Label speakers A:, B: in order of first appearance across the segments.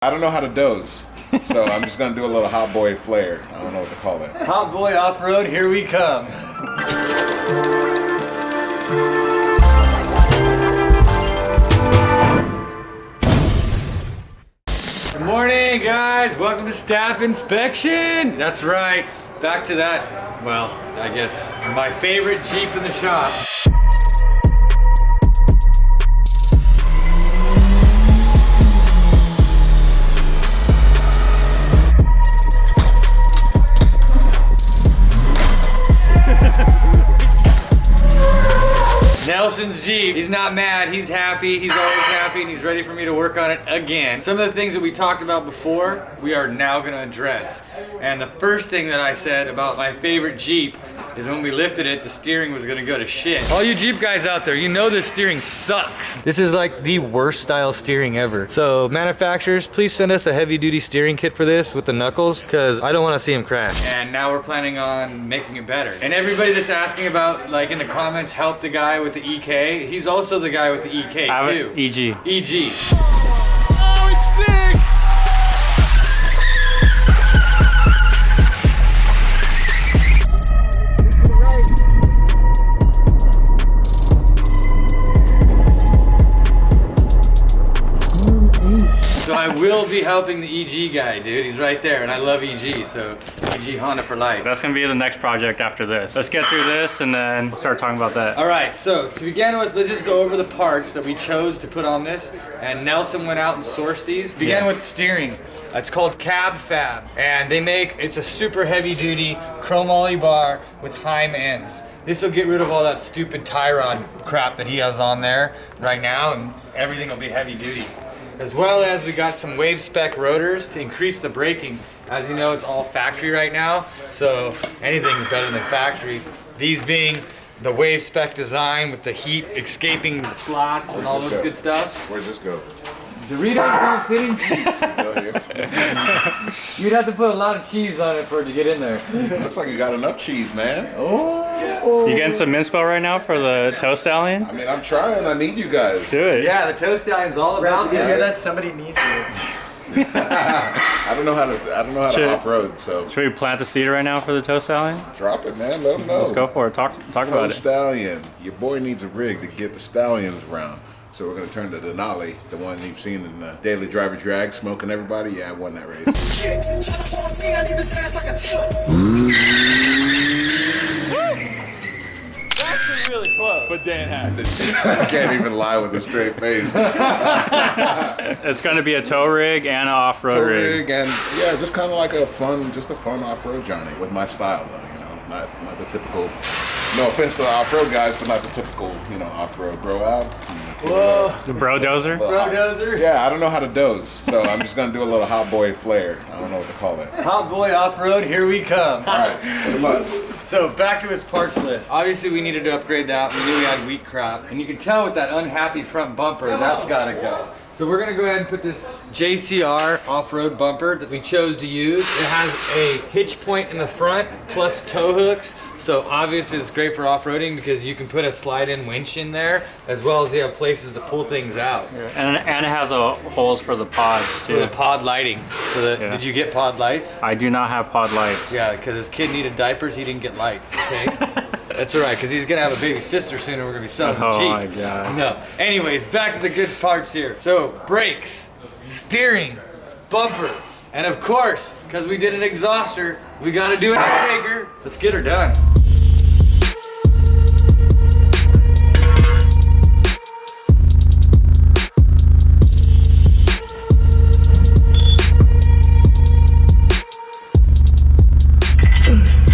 A: I don't know how to doze, so I'm just gonna do a little hot boy flare. I don't know what to call it.
B: Hot boy off-road, here we come. Good morning, guys. Welcome to Staff Inspection. That's right. Back to that, well, I guess my favorite Jeep in the shop. Nelson's Jeep. He's not mad, he's happy, he's always happy, and he's ready for me to work on it again. Some of the things that we talked about before, we are now gonna address. And the first thing that I said about my favorite Jeep is when we lifted it, the steering was gonna go to shit. All you Jeep guys out there, you know this steering sucks. This is like the worst style steering ever. So manufacturers, please send us a heavy duty steering kit for this with the knuckles, because I don't wanna see them crash. And now we're planning on making it better. And everybody that's asking about, like in the comments, help the guy with the EK, he's also the guy with the EK too.
C: EG.
B: EG.
A: Oh, it's sick!
B: So I will be helping the EG guy, dude. He's right there, and I love EG, so EG Honda for life.
C: That's gonna be the next project after this. Let's get through this and then we'll start talking about that.
B: All right, so to begin with, let's just go over the parts that we chose to put on this. And Nelson went out and sourced these. Begin with steering. It's called Cab Fab, and they make, it's a super heavy duty chromoly bar with Heim ends. This will get rid of all that stupid tie rod crap that he has on there right now, and everything will be heavy duty. As well as we got some wave spec rotors to increase the braking. As you know, it's all factory right now, so anything's better than factory. These being the wave spec design with the heat escaping slots and all those good stuff.
A: Where's this go?
B: Doritos don't fit in Jeeps.
A: Go here.
B: You'd have to put a lot of cheese on it for it to get in there.
A: Looks like you got enough cheese, man.
B: Oh.
C: You getting some inspo right now for the toe stallion?
A: I mean, I'm trying. I need you guys.
C: Do it.
B: Yeah, the toe stallion's all about
D: You
B: that.
D: hear that? Somebody needs you.
A: I don't know how to off-road, so
C: Should we plant the seed right now for the toe stallion?
A: drop it, man. Let them know.
C: Let's go for it. Talk
A: Toe
C: about it.
A: stallion. Your boy needs a rig to get the stallions around. So we're gonna turn the Denali, the one you've seen in the Daily Driver Drag, smoking everybody. Yeah, I won that race.
C: Actually really close, but Dan has it.
A: I can't even lie with a straight face.
C: It's gonna be a tow rig and an off-road
A: Tow
C: rig.
A: rig and yeah, just kind of like a fun off-road Johnny with my style though. You know, not the typical. No offense to the off-road guys, but not the typical off-road bro out.
B: Whoa.
C: The bro dozer?
B: Bro-dozer?
A: Yeah, I don't know how to doze, so I'm just gonna do a little hot boy flare. I don't know what to call it.
B: Hot boy off-road, here we come.
A: All right, good luck.
B: So back to his parts list. Obviously we needed to upgrade that. We knew we had weak crap. And you can tell with that unhappy front bumper, that's gotta go. So we're gonna go ahead and put this JCR off-road bumper that we chose to use. It has a hitch point in the front plus tow hooks. So obviously it's great for off-roading because you can put a slide-in winch in there as well as you have places to pull things out.
C: And it has holes for the pods
B: For the
C: too.
B: pod lighting. So that,
C: Yeah.
B: did you get pod lights?
C: I do not have pod lights.
B: Yeah, because his kid needed diapers, he didn't get lights, okay? That's all right, because he's gonna have a baby sister soon and we're gonna be selling a
C: Oh
B: Jeep.
C: my God.
B: No. Anyways, back to the good parts here. So, brakes, steering, bumper, and of course, because we did an exhauster, we gotta do an uptaker. Let's get her done.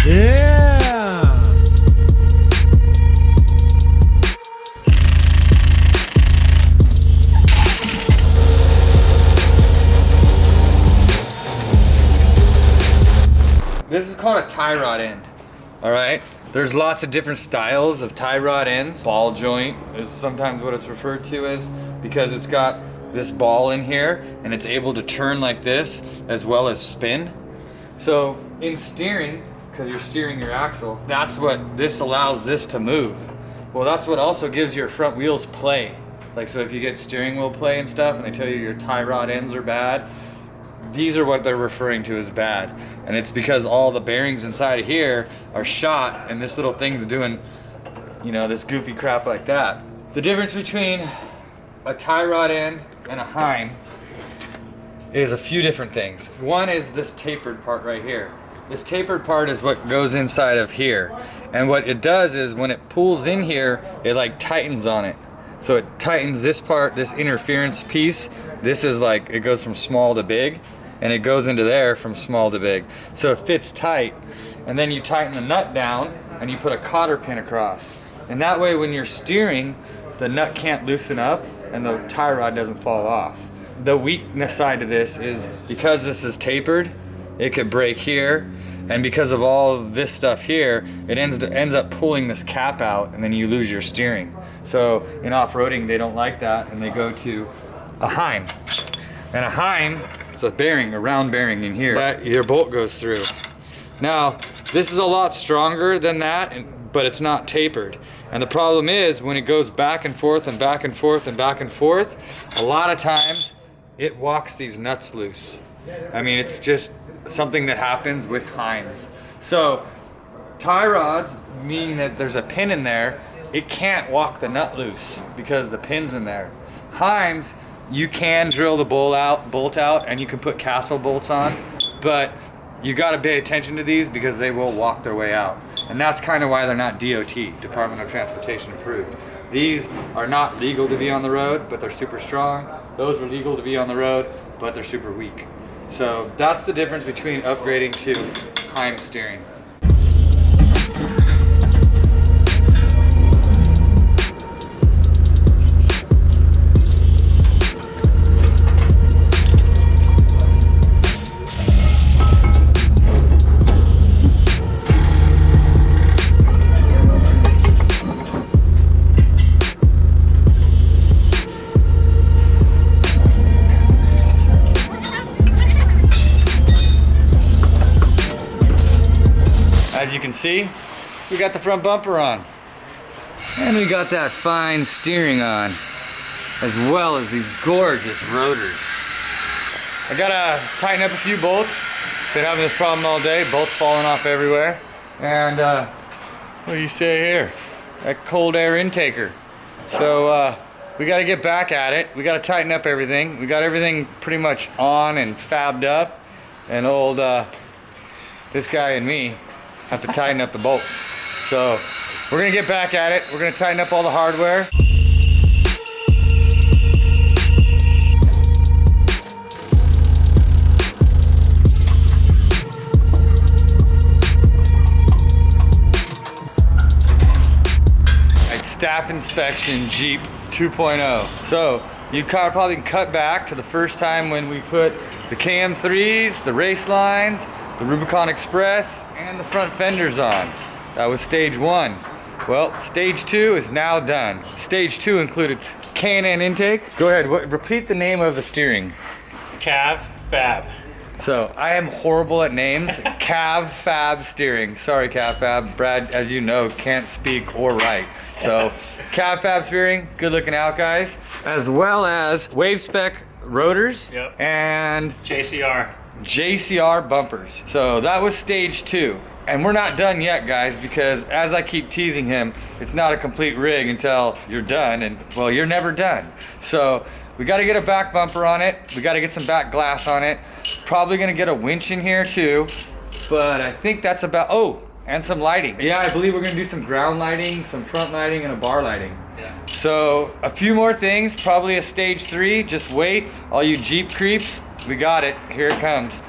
B: Yeah! This is called a tie rod end, all right? There's lots of different styles of tie rod ends. Ball joint is sometimes what it's referred to as because it's got this ball in here and it's able to turn like this as well as spin. So in steering, because you're steering your axle, that's what this allows this to move. Well, that's what also gives your front wheels play. Like, so if you get steering wheel play and stuff and they tell you your tie rod ends are bad, these are what they're referring to as bad. And it's because all the bearings inside of here are shot and this little thing's doing, you know, this goofy crap like that. The difference between a tie rod end and a Heim is a few different things. One is this tapered part right here. This tapered part is what goes inside of here. And what it does is when it pulls in here, it like tightens on it. So it tightens this part, this interference piece. This is like, it goes from small to big, and it goes into there from small to big. So it fits tight. And then you tighten the nut down and you put a cotter pin across. And that way when you're steering, the nut can't loosen up and the tie rod doesn't fall off. The weakness side to this is because this is tapered, it could break here, and because of all of this stuff here, it ends up pulling this cap out, and then you lose your steering. So in off-roading, they don't like that, and they go to a Heim. And a Heim, it's a bearing, a round bearing in here that your bolt goes through. Now, this is a lot stronger than that, but it's not tapered. And the problem is, when it goes back and forth and back and forth and back and forth, a lot of times, it walks these nuts loose. I mean, it's just something that happens with Heims. So tie rods, meaning that there's a pin in there, it can't walk the nut loose because the pin's in there. Heims, you can drill the bolt out and you can put castle bolts on, but you got to pay attention to these because they will walk their way out. And that's kind of why they're not DOT, Department of Transportation approved. These are not legal to be on the road, but they're super strong. Those are legal to be on the road, but they're super weak. So that's the difference between upgrading to Heim steering. As you can see, we got the front bumper on. And we got that fine steering on, as well as these gorgeous rotors. I gotta tighten up a few bolts. Been having this problem all day, bolts falling off everywhere. And what do you say here? That cold air intaker. So we gotta get back at it. We gotta tighten up everything. We got everything pretty much on and fabbed up. And old, this guy and me have to tighten up the bolts. So we're gonna get back at it. We're gonna tighten up all the hardware. Like staff inspection Jeep 2.0. So you probably cut back to the first time when we put the KM3s, the race lines, the Rubicon Express, and the front fenders on. That was stage 1. Well, stage 2 is now done. Stage 2 included K&N intake. Go ahead, repeat the name of the steering.
C: Cav Fab.
B: So, I am horrible at names. Cav Fab steering. Sorry, Cav Fab. Brad, as you know, can't speak or write. So, Cav Fab steering, good looking out, guys. As well as Wave Spec rotors.
C: Yep.
B: And
C: JCR
B: bumpers. So that was stage 2. And we're not done yet, guys, because as I keep teasing him, it's not a complete rig until you're done, and well, you're never done. So we got to get a back bumper on it. We got to get some back glass on it. Probably gonna get a winch in here too, but I think that's about, oh, and some lighting. Yeah, I believe we're gonna do some ground lighting, some front lighting, and a bar lighting. Yeah. So a few more things, probably a stage 3, just wait. All you Jeep creeps, we got it, here it comes.